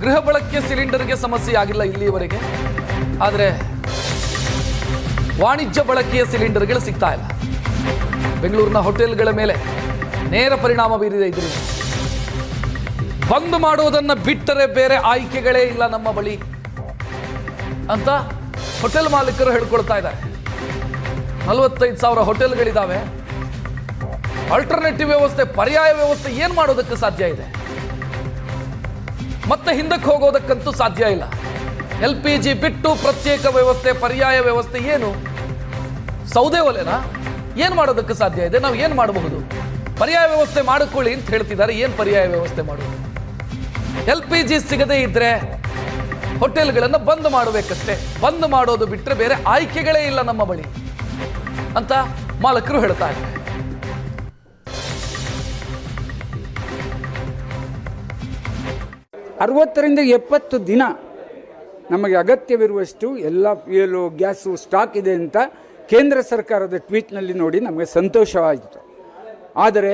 ಗೃಹ ಬಳಕೆಯ ಸಿಲಿಂಡರ್ಗೆ ಸಮಸ್ಯೆ ಆಗಿಲ್ಲ ಇಲ್ಲಿಯವರೆಗೆ. ಆದರೆ ವಾಣಿಜ್ಯ ಬಳಕೆಯ ಸಿಲಿಂಡರ್ಗಳು ಸಿಗ್ತಾ ಇಲ್ಲ. ಬೆಂಗಳೂರಿನ ಹೋಟೆಲ್ಗಳ ಮೇಲೆ ನೇರ ಪರಿಣಾಮ ಬೀರಿದೆ. ಇದರಿಂದ ಬಂದ್ ಮಾಡೋದನ್ನ ಬಿಟ್ಟರೆ ಬೇರೆ ಆಯ್ಕೆಗಳೇ ಇಲ್ಲ ನಮ್ಮ ಬಳಿ ಅಂತ ಹೋಟೆಲ್ ಮಾಲೀಕರು ಹೇಳ್ಕೊಳ್ತಾ ಇದ್ದಾರೆ. 45,000 ಹೋಟೆಲ್ಗಳಿದ್ದಾವೆ. ಆಲ್ಟರ್ನೇಟಿವ್ ವ್ಯವಸ್ಥೆ, ಪರ್ಯಾಯ ವ್ಯವಸ್ಥೆ ಏನ್ ಮಾಡೋದಕ್ಕೆ ಸಾಧ್ಯ ಇದೆ? ಮತ್ತೆ ಹಿಂದಕ್ಕೆ ಹೋಗೋದಕ್ಕಂತೂ ಸಾಧ್ಯ ಇಲ್ಲ. LPG ಬಿಟ್ಟು ಪ್ರತ್ಯೇಕ ವ್ಯವಸ್ಥೆ, ಪರ್ಯಾಯ ವ್ಯವಸ್ಥೆ ಏನು? ಸೌದೆ ಒಲೆನಾ? ಏನ್ ಮಾಡೋದಕ್ಕೆ ಸಾಧ್ಯ ಇದೆ? ನಾವು ಏನ್ ಮಾಡಬಹುದು? ಪರ್ಯಾಯ ವ್ಯವಸ್ಥೆ ಮಾಡಿಕೊಳ್ಳಿ ಅಂತ ಹೇಳ್ತಿದ್ದಾರೆ. ಏನ್ ಪರ್ಯಾಯ ವ್ಯವಸ್ಥೆ ಮಾಡೋದು? LPG ಸಿಗದೇ ಇದ್ರೆ ಹೋಟೆಲ್ಗಳನ್ನು ಬಂದ್ ಮಾಡಬೇಕಷ್ಟೇ. ಬಂದ್ ಮಾಡೋದು ಬಿಟ್ಟರೆ ಬೇರೆ ಆಯ್ಕೆಗಳೇ ಇಲ್ಲ ನಮ್ಮ ಬಳಿ ಅಂತ ಮಾಲಕರು ಹೇಳ್ತಾ ಇದ್ದಾರೆ. ಅರವತ್ತರಿಂದ 70 ದಿನ ನಮಗೆ ಅಗತ್ಯವಿರುವಷ್ಟು ಎಲ್ಲ ಫ್ಯೂಯಲು, ಗ್ಯಾಸು ಸ್ಟಾಕ್ ಇದೆ ಅಂತ ಕೇಂದ್ರ ಸರ್ಕಾರದ ಟ್ವೀಟ್ನಲ್ಲಿ ನೋಡಿ ನಮಗೆ ಸಂತೋಷವಾಯಿತು. ಆದರೆ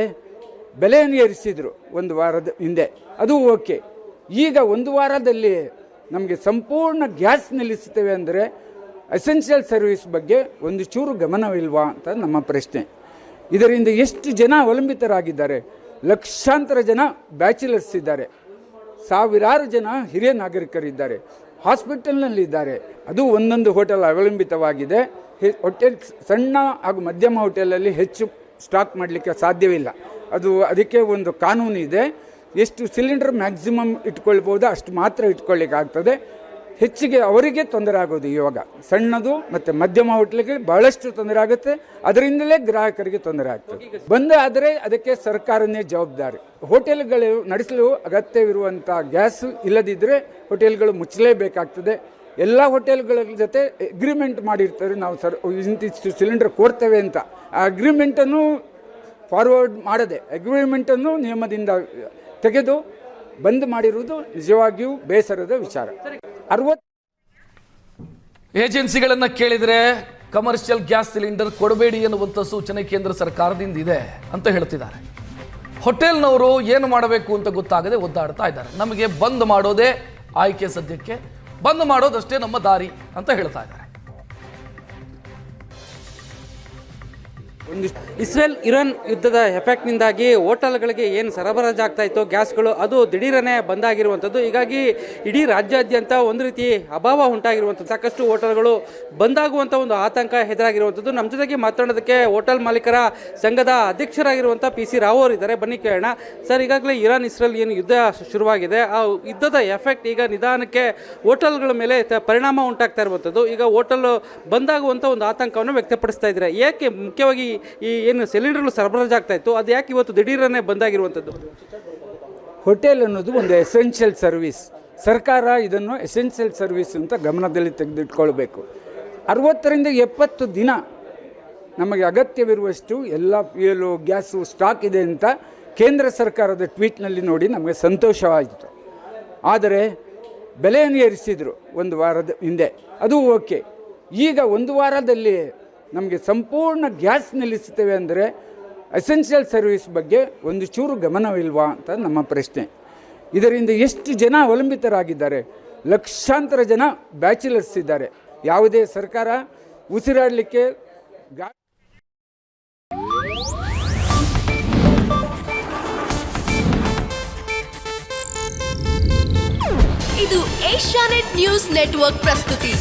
ಬೆಲೆಯನ್ನು ಏರಿಸಿದರು ಒಂದು ವಾರದ ಹಿಂದೆ, ಅದು ಓಕೆ. ಈಗ ಒಂದು ವಾರದಲ್ಲಿ ನಮಗೆ ಸಂಪೂರ್ಣ ಗ್ಯಾಸ್ ನಿಲ್ಲಿಸುತ್ತೇವೆ ಅಂದರೆ ಎಸೆನ್ಷಿಯಲ್ ಸರ್ವಿಸ್ ಬಗ್ಗೆ ಒಂದು ಚೂರು ಗಮನವಿಲ್ವಾ ಅಂತ ನಮ್ಮ ಪ್ರಶ್ನೆ. ಇದರಿಂದ ಎಷ್ಟು ಜನ ಅವಲಂಬಿತರಾಗಿದ್ದಾರೆ? ಲಕ್ಷಾಂತರ ಜನ ಬ್ಯಾಚುಲರ್ಸ್ ಇದ್ದಾರೆ, ಸಾವಿರಾರು ಜನ ಹಿರಿಯ ನಾಗರಿಕರಿದ್ದಾರೆ, ಹಾಸ್ಪಿಟಲ್ನಲ್ಲಿದ್ದಾರೆ. ಅದು ಒಂದೊಂದು ಹೋಟೆಲ್ ಅವಲಂಬಿತವಾಗಿದೆ. ಹೋಟೆಲ್ ಸಣ್ಣ ಹಾಗೂ ಮಧ್ಯಮ ಹೋಟೆಲಲ್ಲಿ ಹೆಚ್ಚು ಸ್ಟಾಕ್ ಮಾಡಲಿಕ್ಕೆ ಸಾಧ್ಯವಿಲ್ಲ. ಅದಕ್ಕೆ ಒಂದು ಕಾನೂನು ಇದೆ. ಎಷ್ಟು ಸಿಲಿಂಡರ್ ಮ್ಯಾಕ್ಸಿಮಮ್ ಇಟ್ಕೊಳ್ಬೋದು ಅಷ್ಟು ಮಾತ್ರ ಇಟ್ಕೊಳ್ಳಿಕ್ಕೆ ಆಗ್ತದೆ. ಹೆಚ್ಚಿಗೆ ಅವರಿಗೆ ತೊಂದರೆ ಆಗೋದು ಇವಾಗ ಸಣ್ಣದು ಮತ್ತು ಮಧ್ಯಮ ಹೋಟೆಲ್ಗೆ ಬಹಳಷ್ಟು ತೊಂದರೆ ಆಗುತ್ತೆ. ಅದರಿಂದಲೇ ಗ್ರಾಹಕರಿಗೆ ತೊಂದರೆ ಆಗ್ತದೆ. ಬಂದ್ ಆದರೆ ಅದಕ್ಕೆ ಸರ್ಕಾರನೇ ಜವಾಬ್ದಾರಿ. ಹೋಟೆಲ್ಗಳು ನಡೆಸಲು ಅಗತ್ಯವಿರುವಂಥ ಗ್ಯಾಸ್ ಇಲ್ಲದಿದ್ದರೆ ಹೋಟೆಲ್ಗಳು ಮುಚ್ಚಲೇಬೇಕಾಗ್ತದೆ. ಎಲ್ಲ ಹೋಟೆಲ್ಗಳ ಜೊತೆ ಅಗ್ರಿಮೆಂಟ್ ಮಾಡಿರ್ತಾರೆ, ನಾವು ಇಂತಿಷ್ಟು ಸಿಲಿಂಡರ್ ಕೊಡ್ತೇವೆ ಅಂತ. ಆ ಅಗ್ರಿಮೆಂಟನ್ನು ಫಾರ್ವರ್ಡ್ ಮಾಡದೆ ಅಗ್ರಿಮೆಂಟನ್ನು ನಿಯಮದಿಂದ ತೆಗೆದು ಬಂದ್ ಮಾಡಿರುವುದು ನಿಜವಾಗಿಯೂ ಬೇಸರದ ವಿಚಾರ. ಏಜೆನ್ಸಿಗಳನ್ನ ಕೇಳಿದರೆ ಕಮರ್ಷಿಯಲ್ ಗ್ಯಾಸ್ ಸಿಲಿಂಡರ್ ಕೊಡಬೇಡಿ ಎನ್ನುವಂಥ ಸೂಚನೆ ಕೇಂದ್ರ ಸರ್ಕಾರದಿಂದ ಇದೆ ಅಂತ ಹೇಳ್ತಿದ್ದಾರೆ. ಹೋಟೆಲ್ನವರು ಏನು ಮಾಡಬೇಕು ಅಂತ ಗೊತ್ತಾಗದೆ ಒದ್ದಾಡ್ತಾ ಇದ್ದಾರೆ. ನಮಗೆ ಬಂದ್ ಮಾಡೋದೇ ಆಯ್ಕೆ, ಸದ್ಯಕ್ಕೆ ಬಂದ್ ಮಾಡೋದಷ್ಟೇ ನಮ್ಮ ದಾರಿ ಅಂತ ಹೇಳ್ತಾ ಇದ್ದಾರೆ. ಇಸ್ರೇಲ್ ಇರಾನ್ ಯುದ್ಧದ ಎಫೆಕ್ಟ್ನಿಂದಾಗಿ ಹೋಟೆಲ್ಗಳಿಗೆ ಏನು ಸರಬರಾಜಾಗ್ತಾ ಇತ್ತು ಗ್ಯಾಸ್ಗಳು, ಅದು ದಿಢೀರನೆ ಬಂದಾಗಿರುವಂಥದ್ದು. ಹೀಗಾಗಿ ಇಡೀ ರಾಜ್ಯಾದ್ಯಂತ ಒಂದು ರೀತಿ ಅಭಾವ ಉಂಟಾಗಿರುವಂಥದ್ದು. ಸಾಕಷ್ಟು ಹೋಟೆಲ್ಗಳು ಬಂದಾಗುವಂಥ ಒಂದು ಆತಂಕ ಎದುರಾಗಿರುವಂಥದ್ದು. ನಮ್ಮ ಜೊತೆಗೆ ಮಾತನಾಡೋದಕ್ಕೆ ಹೋಟೆಲ್ ಮಾಲೀಕರ ಸಂಘದ ಅಧ್ಯಕ್ಷರಾಗಿರುವಂಥ PC ರಾವ್ ಅವರು ಇದ್ದಾರೆ. ಬನ್ನಿ ಕೇಳೋಣ. ಸರ್, ಈಗಾಗಲೇ ಇರಾನ್ ಇಸ್ರೇಲ್ ಏನು ಯುದ್ಧ ಶುರುವಾಗಿದೆ, ಆ ಯುದ್ಧದ ಎಫೆಕ್ಟ್ ಈಗ ನಿಧಾನಕ್ಕೆ ಹೋಟೆಲ್ಗಳ ಮೇಲೆ ಪರಿಣಾಮ ಉಂಟಾಗ್ತಾ ಇರುವಂಥದ್ದು. ಈಗ ಹೋಟೆಲ್ ಬಂದಾಗುವಂಥ ಒಂದು ಆತಂಕವನ್ನು ವ್ಯಕ್ತಪಡಿಸ್ತಾ ಇದ್ದಾರೆ. ಏಕೆ ಮುಖ್ಯವಾಗಿ ಈ ಏನು ಸಿಲಿಂಡರ್ಗಳು ಸರಬರಾಜಾಗ್ತಾ ಇತ್ತು ಅದು ಯಾಕೆ ಇವತ್ತು ದಿಢೀರನೆ ಬಂದಾಗಿರುವಂಥದ್ದು? ಹೋಟೆಲ್ ಅನ್ನೋದು ಒಂದು ಎಸೆನ್ಷಿಯಲ್ ಸರ್ವಿಸ್. ಸರ್ಕಾರ ಇದನ್ನು ಎಸೆನ್ಷಿಯಲ್ ಸರ್ವಿಸ್ ಅಂತ ಗಮನದಲ್ಲಿ ತೆಗೆದಿಟ್ಕೊಳ್ಬೇಕು. 60ರಿಂದ 70 ದಿನ ನಮಗೆ ಅಗತ್ಯವಿರುವಷ್ಟು ಎಲ್ಲ ಫ್ಯೂಯಲು, ಗ್ಯಾಸು ಸ್ಟಾಕ್ ಇದೆ ಅಂತ ಕೇಂದ್ರ ಸರ್ಕಾರದ ಟ್ವೀಟ್ನಲ್ಲಿ ನೋಡಿ ನಮಗೆ ಸಂತೋಷವಾಯಿತು. ಆದರೆ ಬೆಲೆಯನ್ನು ಏರಿಸಿದರು ಒಂದು ವಾರದ ಹಿಂದೆ, ಅದು ಓಕೆ. ಈಗ ಒಂದು ವಾರದಲ್ಲಿ ನಮಗೆ ಸಂಪೂರ್ಣ ಗ್ಯಾಸ್ ನಿಲ್ಲಿಸುತ್ತೇವೆ ಅಂದರೆ ಎಸೆನ್ಷಿಯಲ್ ಸರ್ವಿಸ್ ಬಗ್ಗೆ ಒಂದು ಚೂರು ಗಮನವಿಲ್ವಾ ಅಂತ ನಮ್ಮ ಪ್ರಶ್ನೆ. ಇದರಿಂದ ಎಷ್ಟು ಜನ ಅವಲಂಬಿತರಾಗಿದ್ದಾರೆ? ಲಕ್ಷಾಂತರ ಜನ ಬ್ಯಾಚುಲರ್ಸ್ ಇದ್ದಾರೆ. ಯಾವುದೇ ಸರ್ಕಾರ ಉಸಿರಾಡಲಿಕ್ಕೆ ಇದು ಏಷ್ಯಾನೆಟ್ ನ್ಯೂಸ್ ನೆಟ್ವರ್ಕ್ ಪ್ರಸ್ತುತಿ.